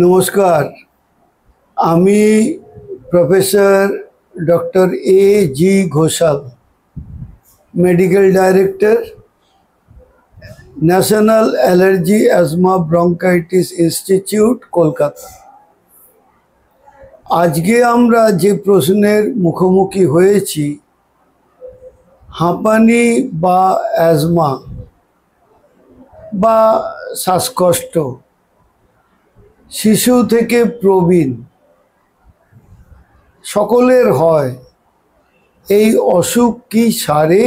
নমস্কার। আমি professor doctor A G Ghoshal, medical director, national allergy asthma bronchitis institute, Kolkata. আজকে আমরা যে প্রশ্নের মুখোমুখি হয়েছি, হাঁপানি বা অ্যাজমা বা শ্বাসকষ্ট শিশু থেকে প্রবীণ সকলের হয়। এই অসুখ কি সারে?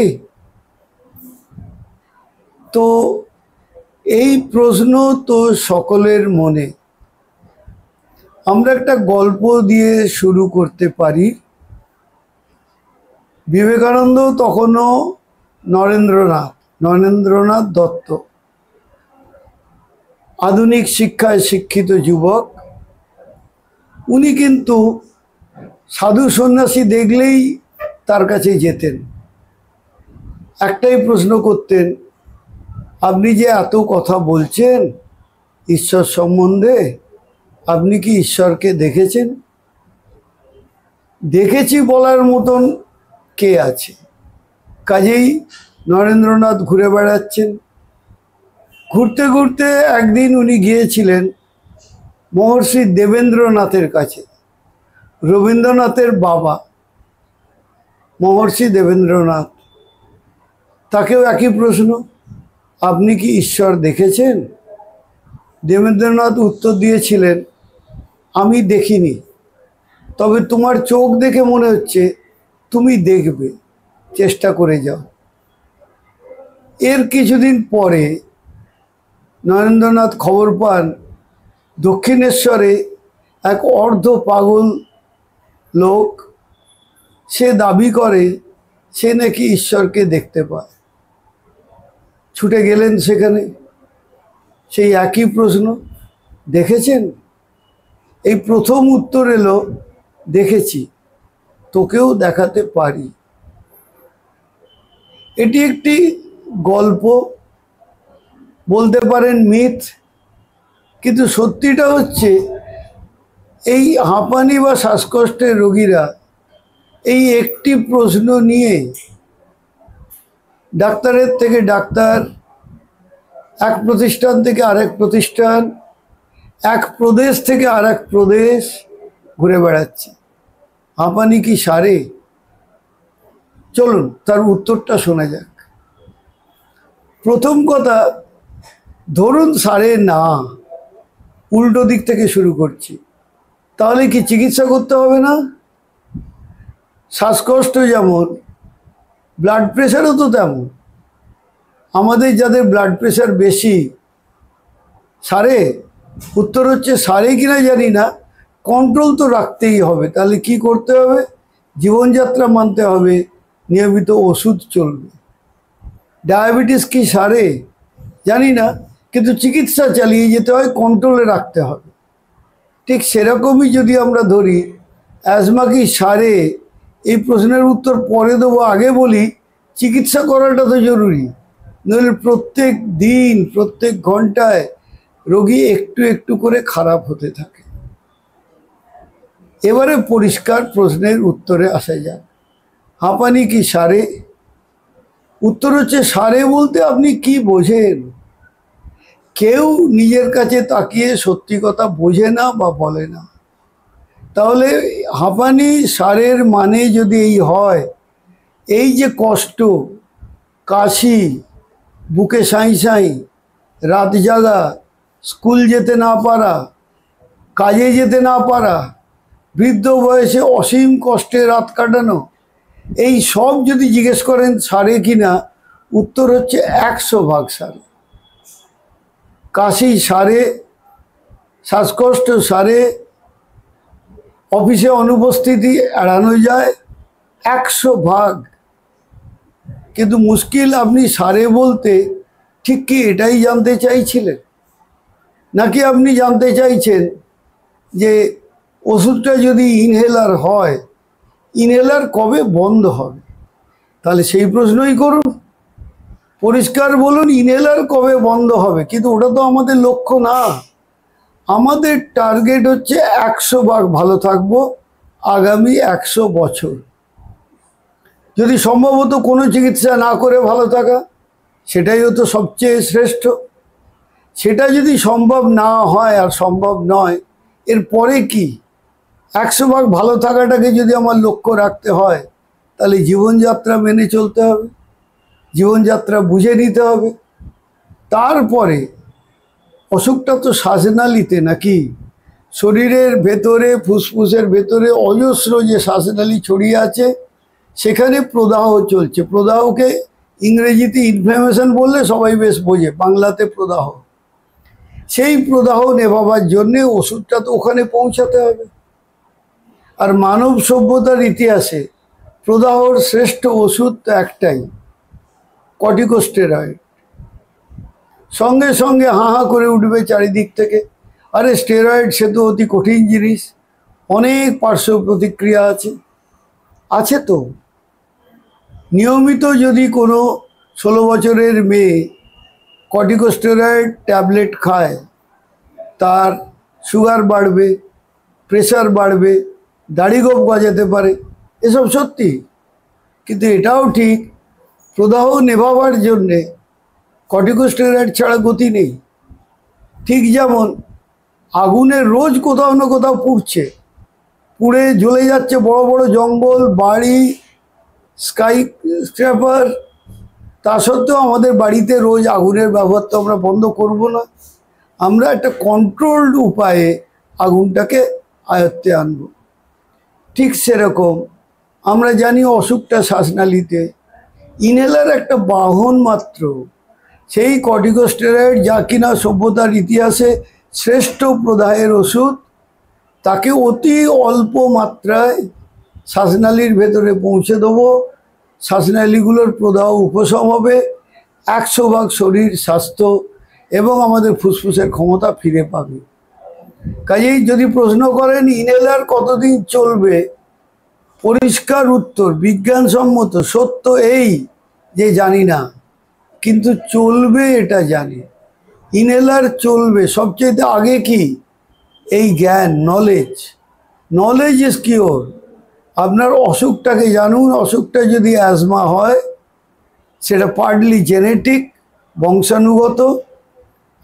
তো এই প্রশ্ন তো সকলের মনে। আমরা একটা গল্প দিয়ে শুরু করতে পারি। বিবেকানন্দ তখনও নরেন্দ্রনাথ দত্ত, আধুনিক শিক্ষায় শিক্ষিত যুবক। উনি কিন্তু সাধু সন্ন্যাসী দেখলেই তার কাছে যেতেন, একটাই প্রশ্ন করতেন, আপনি যে এত কথা বলছেন ঈশ্বর সম্বন্ধে, আপনি কি ঈশ্বরকে দেখেছেন? দেখেছি বলার মতন কে আছে? কাজেই নরেন্দ্রনাথ ঘুরে বেড়াচ্ছেন। ঘুরতে ঘুরতে একদিন উনি গিয়েছিলেন মহর্ষি দেবেন্দ্রনাথের কাছে। রবীন্দ্রনাথের বাবা মহর্ষি দেবেন্দ্রনাথ, তাকেও একই প্রশ্ন, আপনি কি ঈশ্বর দেখেছেন? দেবেন্দ্রনাথ উত্তর দিয়েছিলেন, আমি দেখিনি, তবে তোমার চোখ দেখে মনে হচ্ছে তুমি দেখবে, চেষ্টা করে যাও। এর কিছুদিন পরে নরেন্দ্রনাথ খবর পান দক্ষিণেশ্বরে এক অর্ধ পাগল লোক, সে দাবি করে সে নাকি ঈশ্বরকে দেখতে পায়। ছুটে গেলেন সেখানে। সেই একই প্রশ্ন, দেখেছেন? এই প্রথম উত্তর এলো, দেখেছি, তোকেও দেখাতে পারি। এটি একটি গল্প, বলতে পারেন মিথ, কিন্তু সত্যিটা হচ্ছে এই হাঁপানি বা শ্বাসকষ্টের রোগীরা এই একটি প্রশ্ন নিয়ে ডাক্তারের থেকে ডাক্তার, এক প্রতিষ্ঠান থেকে আরেক প্রতিষ্ঠান, এক প্রদেশ থেকে আরেক প্রদেশ ঘুরে বেড়াচ্ছে। হাঁপানি কি সারে? চলুন তার উত্তরটা শোনা যাক। প্রথম কথা, ধরুন সারে না, উল্টো দিক থেকে শুরু করছি, তাহলে কি চিকিৎসা করতে হবে না? শ্বাসকষ্ট যেমন, ব্লাড প্রেশারও তো তেমন। আমাদের যাদের ব্লাড প্রেশার বেশি, সারে? উত্তর হচ্ছে সারে কিনা জানি না, কন্ট্রোল তো রাখতেই হবে। তাহলে কি করতে হবে? জীবনযাত্রা মানতে হবে, নিয়মিত ওষুধ চলবে। ডায়াবেটিস কি সারে? জানি না, কিন্তু চিকিৎসা চালিয়ে যেতে হয়, কন্ট্রোলে রাখতে হবে। ঠিক সেরকমই যদি আমরা ধরি অ্যাজমা কি সারে, এই প্রশ্নের উত্তর পরে দেবো, আগে বলি চিকিৎসা করাটা তো জরুরি। নইলে প্রত্যেক দিন প্রত্যেক ঘন্টায় রোগী একটু একটু করে খারাপ হতে থাকে। এবারে পরিষ্কার প্রশ্নের উত্তরে আসা যাক। হাঁপানি কি সারে? উত্তর হচ্ছে সারে বলতে আপনি কি বোঝেন? কেউ নিজের কাছে তাকিয়ে সত্যি কথা বোঝে না বা বলে না। তাহলে হাঁপানি সারের মানে যদি এই হয়, এই যে কষ্ট, কাশি, বুকে সাঁই সাঁই, রাত জাগা, স্কুল যেতে না পারা, কাজে যেতে না পারা, বৃদ্ধ বয়সে অসীম কষ্টে রাত কাটানো, এই সব যদি জিজ্ঞেস করেন সারে কিনা, উত্তর হচ্ছে 100 ভাগ সারে। কাশি সারে, শ্বাসকষ্ট সারে, অফিসে অনুপস্থিতি এড়ানো যায় 100 ভাগ। কিন্তু মুশকিল, আপনি সারে বলতে ঠিক কি এটাই জানতে চাইছিলেন? নাকি আপনি জানতে চাইছেন যে ওষুধটা যদি ইনহেলার হয়, ইনহেলার কবে বন্ধ হবে? তাহলে সেই প্রশ্নই করুন, পরিষ্কার বলুন ইনহেলার কবে বন্ধ হবে। কিন্তু ওটা তো আমাদের লক্ষ্য না। আমাদের টার্গেট হচ্ছে 100 ভাগ ভালো থাকবো আগামী 100 বছর। যদি সম্ভবত কোনো চিকিৎসা না করে ভালো থাকা, সেটাই হতো সবচেয়ে শ্রেষ্ঠ। সেটা যদি সম্ভব না হয় আর সম্ভব নয়, এরপরে কি? 100 ভাগ ভালো থাকাটাকে যদি আমার লক্ষ্য রাখতে হয়, তাহলে জীবনযাত্রা মেনে চলতে হবে, জীবনযাত্রা বুঝে নিতে হবে। তারপরে অসুখটা তো শ্বাসনালীতে নাকি, শরীরের ভেতরে ফুসফুসের ভেতরে অজস্র যে শ্বাসনালী ছড়িয়ে আছে, সেখানে প্রদাহ চলছে। প্রদাহকে ইংরেজিতে ইনফ্ল্যামেশন বললে সবাই বেশ বোঝে, বাংলাতে প্রদাহ। সেই প্রদাহ নেভাবার জন্যে ওষুধটা তো ওখানে পৌঁছাতে হবে। আর মানব সভ্যতার ইতিহাসে প্রদাহর শ্রেষ্ঠ ওষুধ তো একটাই, কর্টিকোস্টেরয়েড। সঙ্গে সঙ্গে হাঁ হাঁ করে উঠবে চারিদিক থেকে, আরে স্টেরয়েড সে তো অতি কঠিন জিনিস, অনেক পার্শ্ব প্রতিক্রিয়া আছে তো। নিয়মিত যদি কোনো 16 বছরের মেয়ে কর্টিকোস্টেরয়েড ট্যাবলেট খায়, তার সুগার বাড়বে, প্রেশার বাড়বে, দাড়ি গোঁফ গজাতে পারে, এসব সত্যি। কিন্তু এটাও ঠিক, প্রদাহ নেভাবার জন্যে কর্টিকোস্টেরয়েড ছাড়া গতি নেই। ঠিক যেমন আগুনের রোজ কোথাও না কোথাও পুড়ছে, পুড়ে জ্বলে যাচ্ছে বড় বড় জঙ্গল, বাড়ি, স্কাই স্ক্র্যাপার, তা সত্ত্বেও আমাদের বাড়িতে রোজ আগুনের ব্যবহার তো আমরা বন্ধ করব না। আমরা একটা কন্ট্রোলড উপায়ে আগুনটাকে আয়ত্তে আনব। ঠিক সেরকম আমরা জানি অসুখটা শ্বাসনালীতে, ইনহেলার একটা বাহন মাত্র। সেই কর্টিকোস্টেরয়েড, যা কিনা সভ্যতার ইতিহাসে শ্রেষ্ঠ প্রদাহের ওষুধ, তাকে অতি অল্প মাত্রায় শ্বাসনালীর ভেতরে পৌঁছে দেবো। শ্বাসনালীগুলোর প্রদাহ উপশম হবে, 100 ভাগ শরীর স্বাস্থ্য এবং আমাদের ফুসফুসের ক্ষমতা ফিরে পাবে। কাজেই যদি প্রশ্ন করেন ইনহেলার কতদিন চলবে, পরিষ্কার উত্তর, বিজ্ঞানসম্মত সত্য এই যে জানি না, কিন্তু চলবে এটা জানি। ইনহেলার চলবে। সবচেয়ে আগে কি? এই জ্ঞান, নলেজ ইজ কিওর। আপনার অসুখটাকে জানুন। অসুখটা যদি অ্যাজমা হয়, সেটা পার্টলি জেনেটিক, বংশানুগত,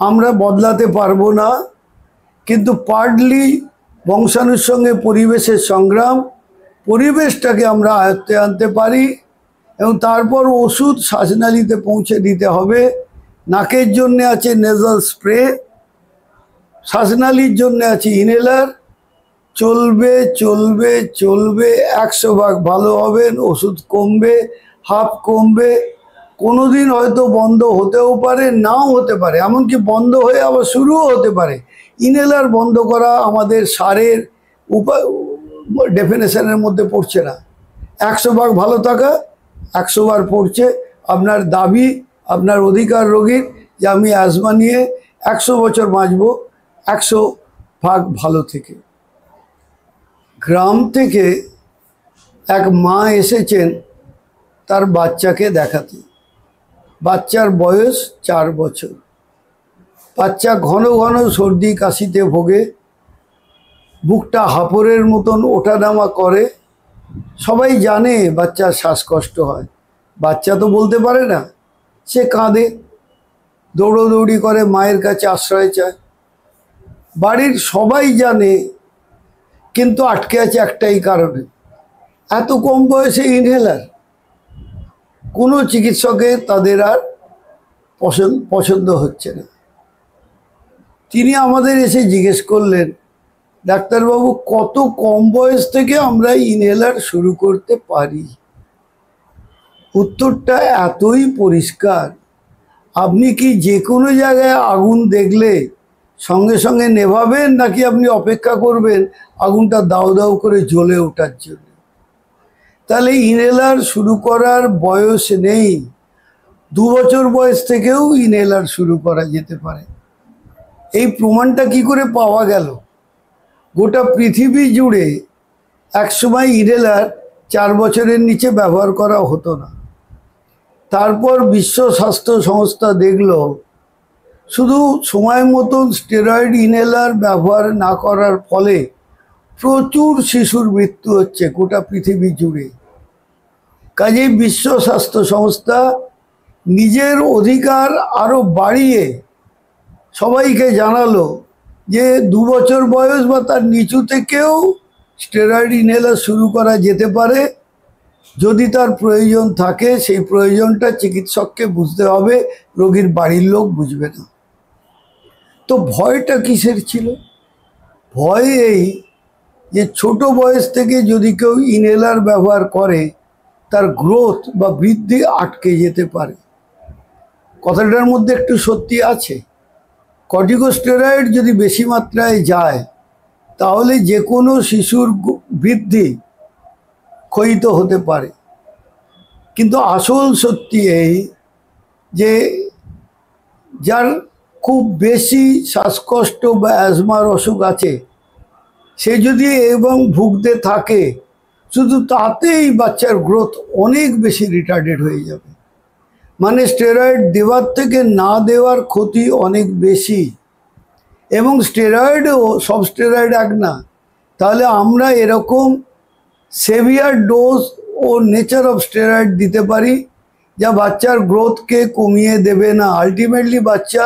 আমরা বদলাতে পারবো না, কিন্তু পার্টলি বংশাণুর সঙ্গে পরিবেশের সংগ্রাম, পরিবেশটাকে আমরা আয়ত্তে আনতে পারি। এবং তারপর ওষুধ শ্বাসনালীতে পৌঁছে দিতে হবে। নাকের জন্য আছে নেজাল স্প্রে, শ্বাসনালীর জন্য আছে ইনহেলার। চলবে চলবে চলবে, 100 ভাগ ভালো হবেন, ওষুধ কমবে, হাফ কমবে। কোনো দিন হয়তো বন্ধ হতেও পারে, নাও হতে পারে, এমনকি বন্ধ হয়ে আবার শুরুও হতে পারে। ইনহেলার বন্ধ করা আমাদের সারের ডেফিনেশনের মধ্যে পড়ছে না। 100 ভাগ ভালো থাকা 100 বার পড়ছে। আপনার দাবি, আপনার অধিকার রোগীর, যে আমি অ্যাজমা নিয়ে 100 বছর বাঁচব 100 ভাগ ভালো থেকে। গ্রাম থেকে এক মা এসেছেন তার বাচ্চাকে দেখাতে। বাচ্চার বয়স 4 বছর। বাচ্চা ঘন ঘন সর্দি কাশিতে ভোগে, বুকটা হাঁপড়ের মতন ওঠানামা করে। সবাই জানে বাচ্চার শ্বাসকষ্ট হয়, বাচ্চা তো বলতে পারে না, সে কাঁদে, দৌড়োদৌড়ি করে, মায়ের কাছে আশ্রয় চায়। বাড়ির সবাই জানে, কিন্তু আটকে আছে একটাই কারণে, এত কম বয়সে ইনহেলার। কোনো চিকিৎসকের তাদের আর পছন্দ হচ্ছে না। তিনি আমাদের এসে জিজ্ঞেস করলেন, ডাক্তারবাবু কত কম বয়স থেকে আমরা ইনহেলার শুরু করতে পারি? উত্তরটা এতই পরিষ্কার। আপনি কি যে কোনো জায়গায় আগুন দেখলে সঙ্গে সঙ্গে নেভাবেন, নাকি আপনি অপেক্ষা করবেন আগুনটা দাউ দাউ করে জ্বলে ওঠার জন্য? তাহলে ইনহেলার শুরু করার বয়স নেই। 2 বছর বয়স থেকেও ইনহেলার শুরু করা যেতে পারে। এই প্রমাণটা কি করে পাওয়া গেল? গোটা পৃথিবী জুড়ে একসময় ইনহেলার 4 বছরের নিচে ব্যবহার করা হতো না। তারপর বিশ্ব স্বাস্থ্য সংস্থা দেখল শুধু সময় মতন স্টেরয়েড ইনহেলার ব্যবহার না করার ফলে প্রচুর শিশুর মৃত্যু হচ্ছে গোটা পৃথিবী জুড়ে। কাজেই বিশ্ব স্বাস্থ্য সংস্থা নিজের অধিকার আরও বাড়িয়ে সবাইকে জানালো যে 2 বছর বয়স বা তার নিচু থেকেও স্টেরয়েড ইনহেলার শুরু করা যেতে পারে, যদি তার প্রয়োজন থাকে। সেই প্রয়োজনটা চিকিৎসককে বুঝতে হবে, রোগীর বাড়ির লোক বুঝবে না। তো ভয়টা কিসের ছিল? ভয় এই যে ছোট বয়স থেকে যদি কেউ ইনহেলার ব্যবহার করে তার গ্রোথ বা বৃদ্ধি আটকে যেতে পারে। কথাটার মধ্যে একটু সত্যি আছে। কর্টিকোস্টেরয়েড যদি বেশি মাত্রায় যায় তাহলে যে কোনো শিশুর বৃদ্ধি ক্ষয়িত হতে পারে। কিন্তু আসল সত্যি এই যে যার খুব বেশি শ্বাসকষ্ট বা অ্যাজমার অসুখ আছে সে যদি এবং ভুগতে থাকে, শুধু তাতেই বাচ্চার গ্রোথ অনেক বেশি রিটার্ডেড হয়ে যাবে। মানে স্টেরয়েড দেওয়ার থেকে না দেওয়ার ক্ষতি অনেক বেশি। এবং স্টেরয়েডও সব স্টেরয়েড এক না। তাহলে আমরা এরকম সেভিয়ার ডোজ ও নেচার অফ স্টেরয়েড দিতে পারি যা বাচ্চার গ্রোথকে কমিয়ে দেবে না। আলটিমেটলি বাচ্চা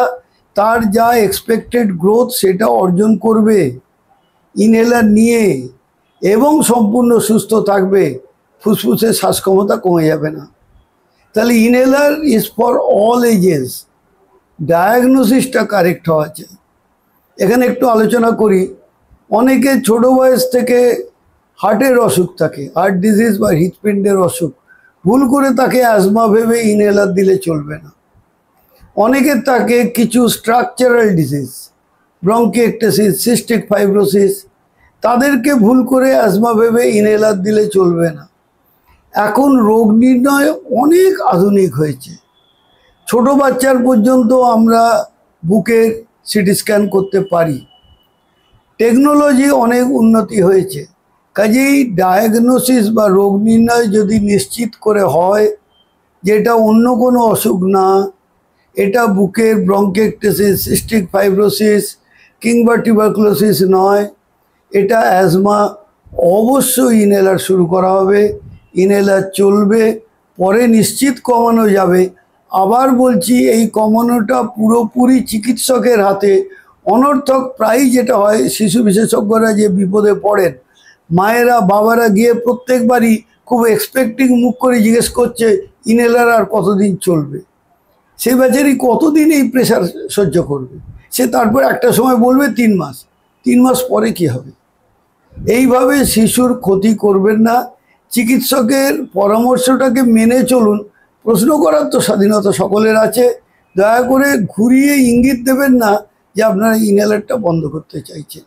তার যা এক্সপেক্টেড গ্রোথ সেটা অর্জন করবে ইনহেলার নিয়ে এবং সম্পূর্ণ সুস্থ থাকবে, ফুসফুসের শ্বাসক্ষমতা কমে যাবে না। তাহলে inhaler is for all ages. ডায়াগনোসিসটা কারেক্ট হওয়া চাই। এখানে একটু আলোচনা করি। অনেকে ছোট বয়স থেকে হার্টের অসুখ থাকে, হার্ট ডিজিজ বা হৃৎপিণ্ডের অসুখ, ভুল করে তাকে অ্যাজমা ভেবে ইনহেলার দিলে চলবে না। অনেকের থাকে কিছু স্ট্রাকচারাল ডিজিজ, ব্রঙ্কিয়েক্টাসিস, সিস্টিক ফাইব্রোসিস, তাদেরকে ভুল করে অ্যাজমা ভেবে ইনহেলার দিলে চলবে না। এখন রোগ নির্ণয় অনেক আধুনিক হয়েছে। ছোট বাচ্চার পর্যন্ত আমরা বুকের সিটি স্ক্যান করতে পারি। টেকনোলজি অনেক উন্নতি হয়েছে। কাজেই ডায়াগনোসিস বা রোগ নির্ণয় যদি নিশ্চিত করে হয় যে এটা অন্য কোনো অসুখ না, এটা বুকের ব্রঙ্কিয়েক্টাসিস, সিস্টিক ফাইব্রোসিস কিংবা টিউবারকুলোসিস নয়, এটা অ্যাজমা, অবশ্যই ইনহেলার শুরু করা হবে। ইনহেলার চলবে, পরে নিশ্চিত কমানো যাবে। আবার বলছি, এই কমানোটা পুরোপুরি চিকিৎসকের হাতে। অনর্থক প্রায়ই যেটা হয়, শিশু বিশেষজ্ঞরা যে বিপদে পড়েন, মায়েরা বাবারা গিয়ে প্রত্যেকবারই খুব এক্সপেক্টিং মুখ করে জিজ্ঞেস করছে ইনহেলার আর কতদিন চলবে। সে বেচারি কতদিন এই প্রেশার সহ্য করবে? সে তারপর একটা সময় বলবে 3 মাস। 3 মাস পরে কি হবে? এইভাবে শিশুর ক্ষতি করবেন না। চিকিৎসকের পরামর্শটাকে মেনে চলুন। প্রশ্ন করার তো স্বাধীনতা সকলের আছে। দয়া করে ঘুরিয়ে ইঙ্গিত দেবেন না যে আপনারা ইনহেলারটা বন্ধ করতে চাইছেন।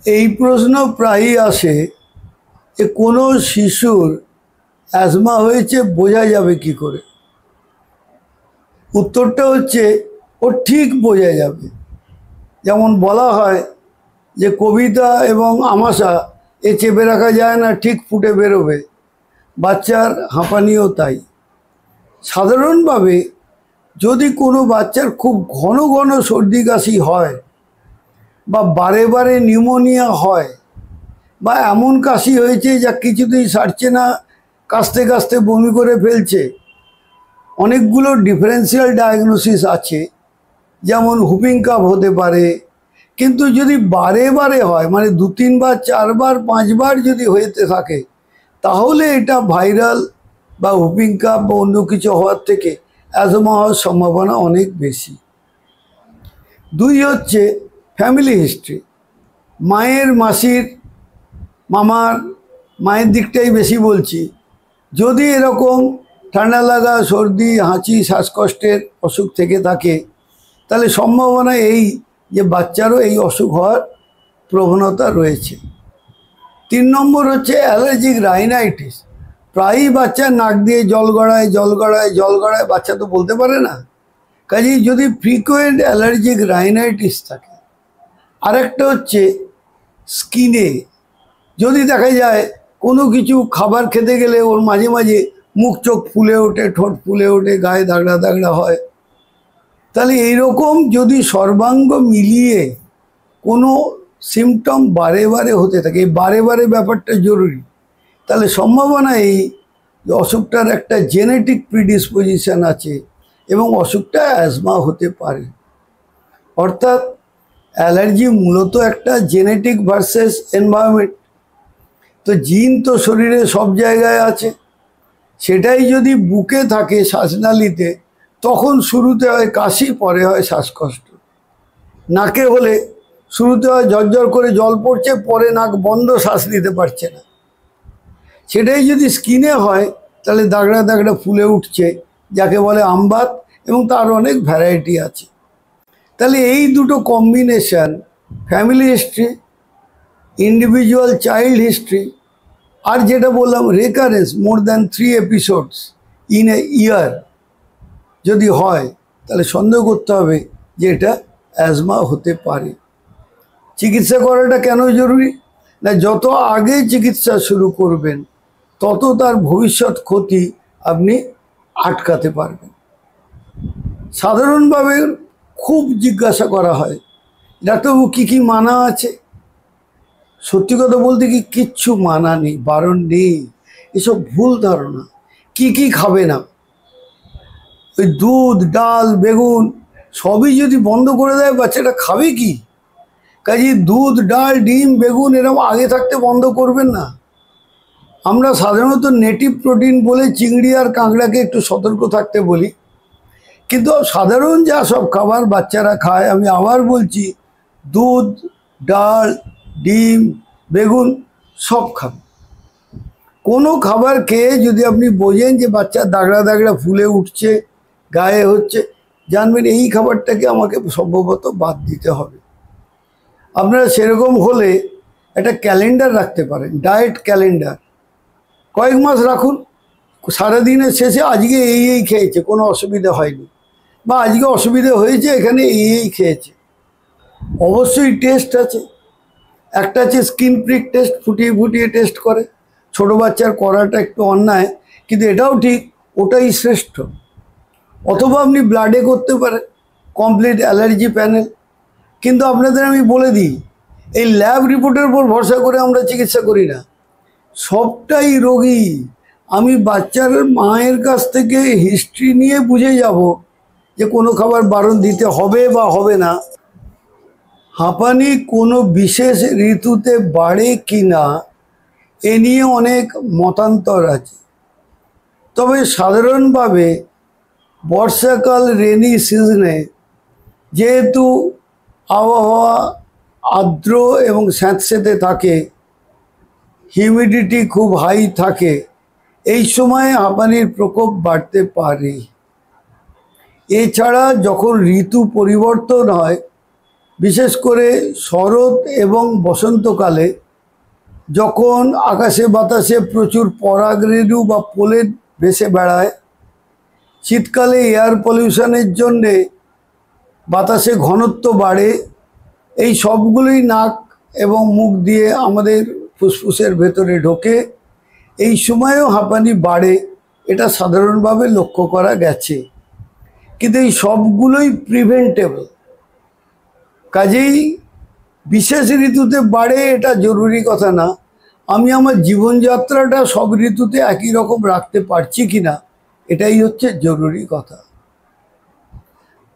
এই প্রশ্ন প্রায়ই আসে যে কোনো শিশুর অ্যাজমা হয়েছে বোঝা যাবে কি করে? উত্তরটা হচ্ছে ও ঠিক বোঝা যাবে। যেমন বলা হয় যে কবিতা এবং আমাশা এ চেপে রাখা যায় না, ঠিক ফুটে বেরোবে। বাচ্চার হাঁপানিও তাই। সাধারণভাবে যদি কোনো বাচ্চার খুব ঘন ঘন সর্দি কাশি হয় বা বারে বারে নিউমোনিয়া হয় বা এমন কাশি হয়েছে যা কিছুতেই সারছে না, কাশতে কাশতে বমি করে ফেলছে, অনেকগুলো ডিফারেন্সিয়াল ডায়াগনোসিস আছে। যেমন হুপিং কাফ হতে পারে। কিন্তু যদি বারে বারে হয়, মানে 2-3 বার 4 বার 5 বার যদি হয়েতে থাকে, তাহলে এটা ভাইরাল বা হুপিং কাফ বা অন্য কিছু হওয়ার থেকে অ্যাজমা হওয়ার সম্ভাবনা অনেক বেশি। 2 হচ্ছে ফ্যামিলি হিস্ট্রি। মায়ের, মাসির, মামার, মায়ের দিকটাই বেশি বলছি, যদি এরকম ঠান্ডা লাগা, সর্দি, হাঁচি, শ্বাসকষ্টের অসুখ থেকে থাকে, তাহলে সম্ভাবনা এই যে বাচ্চারও এই অসুখ হওয়ার প্রবণতা রয়েছে। 3 নম্বর হচ্ছে অ্যালার্জিক রাইনাইটিস। প্রায়ই বাচ্চা নাক দিয়ে জল গড়ায়, জল গড়ায়, জল গড়ায়, বাচ্চা তো বলতে পারে না। কাজেই যদি ফ্রিকোয়েন্ট অ্যালার্জিক রাইনাইটিস থাকে। আরেকটা হচ্ছে স্কিনে, যদি দেখা যায় কোনো কিছু খাবার খেতে গেলে ওর মাঝে মাঝে মুখ চোখ ফুলে ওঠে, ঠোঁট ফুলে ওঠে, গায়ে দাগড়া দাগড়া হয়। তাহলে এইরকম যদি সর্বাঙ্গ মিলিয়ে কোনো সিমটম বারে বারে হতে থাকে, এই বারে বারে ব্যাপারটা জরুরি, তাহলে সম্ভাবনা এই যে অসুখটার একটা জেনেটিক প্রিডিসপোজিশন আছে এবং অসুখটা অ্যাজমা হতে পারে। অর্থাৎ অ্যালার্জি মূলত একটা জেনেটিক ভার্সেস এনভায়রনমেন্ট। তো জিন তো শরীরে সব জায়গায় আছে, সেটাই যদি বুকে থাকে, শ্বাসনালীতে, তখন শুরুতে হয় কাশি, পরে হয় শ্বাসকষ্ট। নাকে হলে শুরুতে হয় ঝরঝর করে জল পড়ছে, পরে নাক বন্ধ, শ্বাস নিতে পারছে না। সেটাই যদি স্কিনে হয় তাহলে দাগড়া দাগড়া ফুলে উঠছে, যাকে বলে আমবাত, এবং তার অনেক ভ্যারাইটি আছে। তাহলে এই দুটো combination, family history, individual child history, আর যেটা বললাম recurrence more than 3 episodes in a year যদি হয়, তাহলে সন্দেহ করতে হবে যে এটা অ্যাজমা হতে পারে। চিকিৎসা করাটা কেন জরুরি? না, যত আগে চিকিৎসা শুরু করবেন তত তার ভবিষ্যৎ ক্ষতি আপনি আটকাতে পারবেন। সাধারণভাবে খুব জিজ্ঞাসা করা হয়, ডাক্তারবাবু কী কী মানা আছে? সত্যি কথা বলতে কি কিচ্ছু মানা নেই, বারণ নেই, এসব ভুল ধারণা। কি কি খাবে না, ওই দুধ, ডাল, বেগুন সবই যদি বন্ধ করে দেয়, বাচ্চাটা খাবে কি? কাজে দুধ, ডাল, ডিম, বেগুন এরকম আগে থাকতে বন্ধ করবেন না। আমরা সাধারণত নেটিভ প্রোটিন বলে চিংড়ি আর কাঁকড়াকে একটু সতর্ক থাকতে বলি, কিন্তু সাধারণ যা সব খাবার বাচ্চারা খায়, আমি আবার বলছি, দুধ, ডাল, ডিম, বেগুন সব খাবে। কোনো খাবার খেয়ে যদি আপনি বোঝেন যে বাচ্চা দাগড়া দাগড়া ফুলে উঠছে, গায়ে হচ্ছে, জানবেন এই খাবারটাকে আমাকে সম্ভবত বাদ দিতে হবে। আপনারা সেরকম হলে একটা ক্যালেন্ডার রাখতে পারেন, ডায়েট ক্যালেন্ডার। কয়েক মাস রাখুন, সারাদিনের শেষে আজকে এই খেয়েছে, কোনো অসুবিধা হয়নি, বা আজকে অসুবিধা হয়েছে, এখানে এই খেয়েছে। অবশ্যই টেস্ট আছে, একটা আছে স্কিন প্রিক টেস্ট, ফুটিয়ে ফুটিয়ে টেস্ট করে। ছোটো বাচ্চার করাটা একটু অন্যায়, কিন্তু এটাও ঠিক, ওটাই শ্রেষ্ঠ। অথবা আপনি ব্লাডে করতে পারেন কমপ্লিট অ্যালার্জি প্যানেল। কিন্তু আপনাদের আমি বলে দিই, এই ল্যাব রিপোর্টের উপর ভরসা করে আমরা চিকিৎসা করি না। সবটাই রোগী আমি বাচ্চার মায়ের কাছ থেকে হিস্ট্রি নিয়ে বুঝে যাব যে কোনো খাবার বারণ দিতে হবে বা হবে না। হাঁপানি কোনো বিশেষ ঋতুতে বাড়ে কি না এ নিয়ে অনেক মতান্তর আছে, তবে সাধারণভাবে বর্ষাকাল রেনি সিজনে যেহেতু আবহাওয়া আর্দ্র এবং স্যাঁতসেঁতে থাকে, হিউমিডিটি খুব হাই থাকে, এই সময়ে হাঁপানির প্রকোপ বাড়তে পারে। এছাড়া যখন ঋতু পরিবর্তন হয়, বিশেষ করে শরৎ এবং বসন্তকালে, যখন আকাশে বাতাসে প্রচুর পরাগরেণু বা পোলেন ভেসে বেড়ায়, শীতকালে এয়ার পলিউশনের জন্যে বাতাসে ঘনত্ব বাড়ে, এই সবগুলোই নাক এবং মুখ দিয়ে আমাদের ফুসফুসের ভেতরে ঢোকে, এই সময়েও হাঁপানি বাড়ে, এটা সাধারণভাবে লক্ষ্য করা গেছে। কিন্তু এই সবগুলোই প্রিভেন্টেবল, কাজেই বিশেষ ঋতুতে বাড়ে এটা জরুরি কথা না। আমি আমার জীবনযাত্রাটা সব ঋতুতে একই রকম রাখতে পারছি কিনা, এটাই হচ্ছে জরুরি কথা।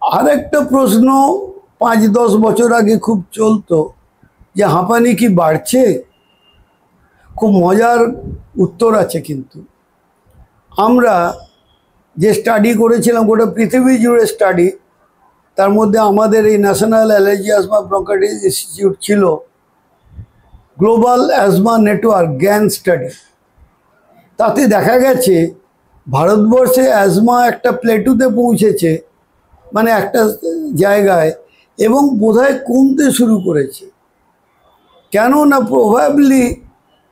আর একটা প্রশ্ন 5-10 বছর আগে খুব চলতো যে হাঁপানি কি বাড়ছে? খুব মজার উত্তর আছে, কিন্তু আমরা যে স্টাডি করেছিলাম, গোটা পৃথিবী জুড়ে স্টাডি, তার মধ্যে আমাদের এই national allergy asthma bronchitis institute ছিল, গ্লোবাল অ্যাজমা নেটওয়ার্ক জ্ঞান স্টাডি। তাতে দেখা গেছে ভারতবর্ষে অ্যাজমা একটা প্লেটুতে পৌঁছেছে, মানে একটা জায়গায়, এবং বোধহয় কমতে শুরু করেছে। কেন না, প্রবাবলি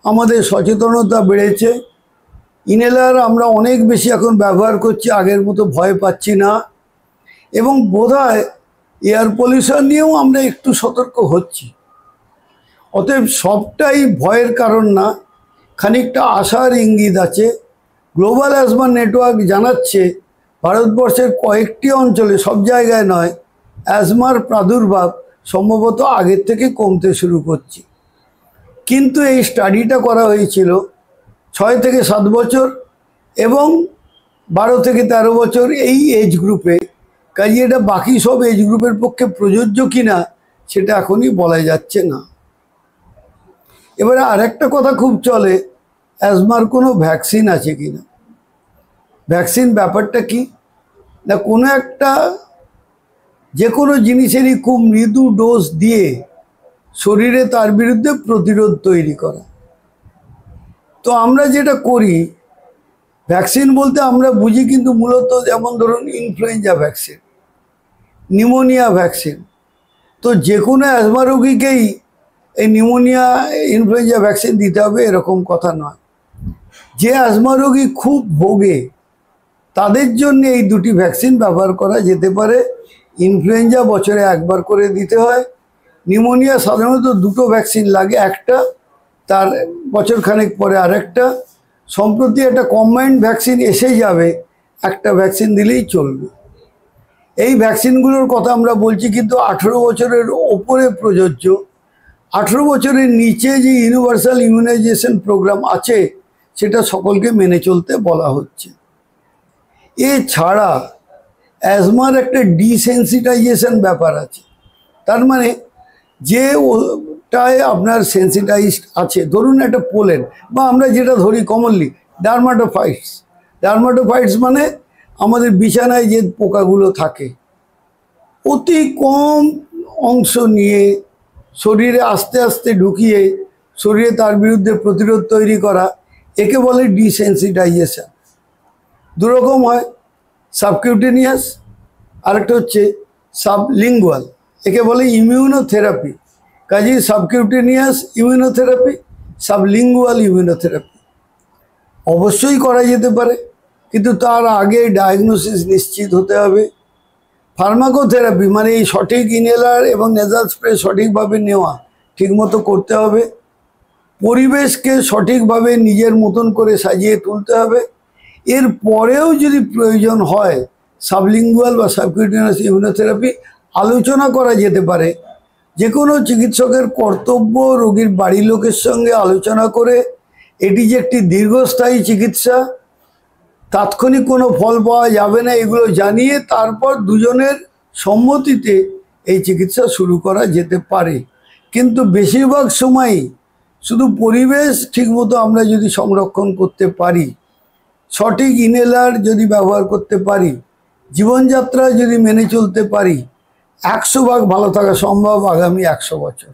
আমাদের সচেতনতা বেড়েছে, ইনহেলার আমরা অনেক বেশি এখন ব্যবহার করছি, আগের মতো ভয় পাচ্ছি না, এবং বোধহয় এয়ার পলিউশন নিয়েও আমরা একটু সতর্ক হচ্ছি। অতএব সবটাই ভয়ের কারণ না, খানিকটা আশার ইঙ্গিত আছে। গ্লোবাল অ্যাজমা নেটওয়ার্ক জানাচ্ছে ভারতবর্ষের কয়েকটি অঞ্চলে, সব জায়গায় নয়, অ্যাজমার প্রাদুর্ভাব সম্ভবত আগের থেকে কমতে শুরু করছে। কিন্তু এই স্টাডিটা করা হয়েছিল 6 থেকে 7 বছর এবং 12 থেকে 13 বছর এই এজ গ্রুপে। কাজে এটা বাকি সব এজ গ্রুপের পক্ষে প্রযোজ্য কিনা সেটা এখনই বলা যাচ্ছে না। এবারে আরেকটা কথা খুব চলে, অ্যাজমার কোনো ভ্যাকসিন আছে কিনা। ভ্যাকসিন ব্যাপারটা কি না, কোনো একটা যে কোনো জিনিসেরই খুব মৃদু ডোজ দিয়ে শরীরে তার বিরুদ্ধে প্রতিরোধ তৈরি করা। তো আমরা যেটা করি, ভ্যাকসিন বলতে আমরা বুঝি কিন্তু মূলত যেমন ধরুন ইনফ্লুয়েঞ্জা ভ্যাকসিন, নিউমোনিয়া ভ্যাকসিন। তো যে কোনো অ্যাজমা রোগীকেই এই নিউমোনিয়া ইনফ্লুয়েঞ্জা ভ্যাকসিন দিতে হবে এরকম কথা নয়। যে অ্যাজমা রোগী খুব ভোগে তাদের জন্য এই দুটি ভ্যাকসিন ব্যবহার করা যেতে পারে। ইনফ্লুয়েঞ্জা বছরে একবার করে দিতে হয়, নিউমোনিয়া সাধারণত দুটো ভ্যাকসিন লাগে, একটা তার বছরখানেক পরে আরেকটা। সম্প্রতি একটা কম্বাইন্ড ভ্যাকসিন এসে যাবে, একটা ভ্যাকসিন দিলেই চলবে। এই ভ্যাকসিনগুলোর কথা আমরা বলছি কিন্তু 18 বছরের ওপরে প্রযোজ্য। 18 বছরের নিচে যে ইউনিভার্সাল ইমিউনাইজেশন প্রোগ্রাম আছে সেটা সকলকে মেনে চলতে বলা হচ্ছে। এছাড়া অ্যাজমার একটা ডিসেন্সিটাইজেশন ব্যাপার আছে। তার মানে যে ওটায় আপনার সেন্সিটাইজড আছে, ধরুন একটা পোলেন বা আমরা যেটা ধরি কমনলি ডার্মাটোফাইটস। ডার্মাটোফাইটস মানে আমাদের বিছানায় যে পোকাগুলো থাকে, অতি কম অংশ নিয়ে শরীরে আস্তে আস্তে ঢুকিয়ে শরীরে তার বিরুদ্ধে প্রতিরোধ তৈরি করা, একে বলে ডিসেন্সিটাইজেশন। দুরকম হয়, সাবকিউটেনিয়াস, আরেকটা হচ্ছে সাবলিঙ্গুয়াল, একে বলে ইমিউনোথেরাপি। কাজেই সাবকিউটেনিয়াস ইমিউনোথেরাপি, সাবলিঙ্গুয়াল ইমিউনোথেরাপি অবশ্যই করা যেতে পারে, কিন্তু তার আগে ডায়াগনোসিস নিশ্চিত হতে হবে। ফার্মাকোথেরাপি মানে এই সঠিক ইনহেলার এবং নেজাল স্প্রে সঠিকভাবে নেওয়া ঠিকমতো করতে হবে। পরিবেশকে সঠিকভাবে নিজের মতন করে সাজিয়ে তুলতে হবে। এর পরেও যদি প্রয়োজন হয় সাবলিঙ্গুয়াল বা সাবকিউটেনিয়াস ইমিউনোথেরাপি আলোচনা করা যেতে পারে। যে কোনো চিকিৎসকের কর্তব্য রোগীর বাড়ির লোকের সঙ্গে আলোচনা করে এটি যে একটি দীর্ঘস্থায়ী চিকিৎসা, তাৎক্ষণিক কোনো ফল পাওয়া যাবে না এগুলো জানিয়ে তারপর দুজনের সম্মতিতে এই চিকিৎসা শুরু করা যেতে পারে। কিন্তু বেশিরভাগ সময়ই শুধু পরিবেশ ঠিকমতো আমরা যদি সংরক্ষণ করতে পারি, সঠিক ইনহেলার যদি ব্যবহার করতে পারি, জীবনযাত্রা যদি মেনে চলতে পারি, 100 ভাগ ভালো থাকা সম্ভব আগামী 100 বছর।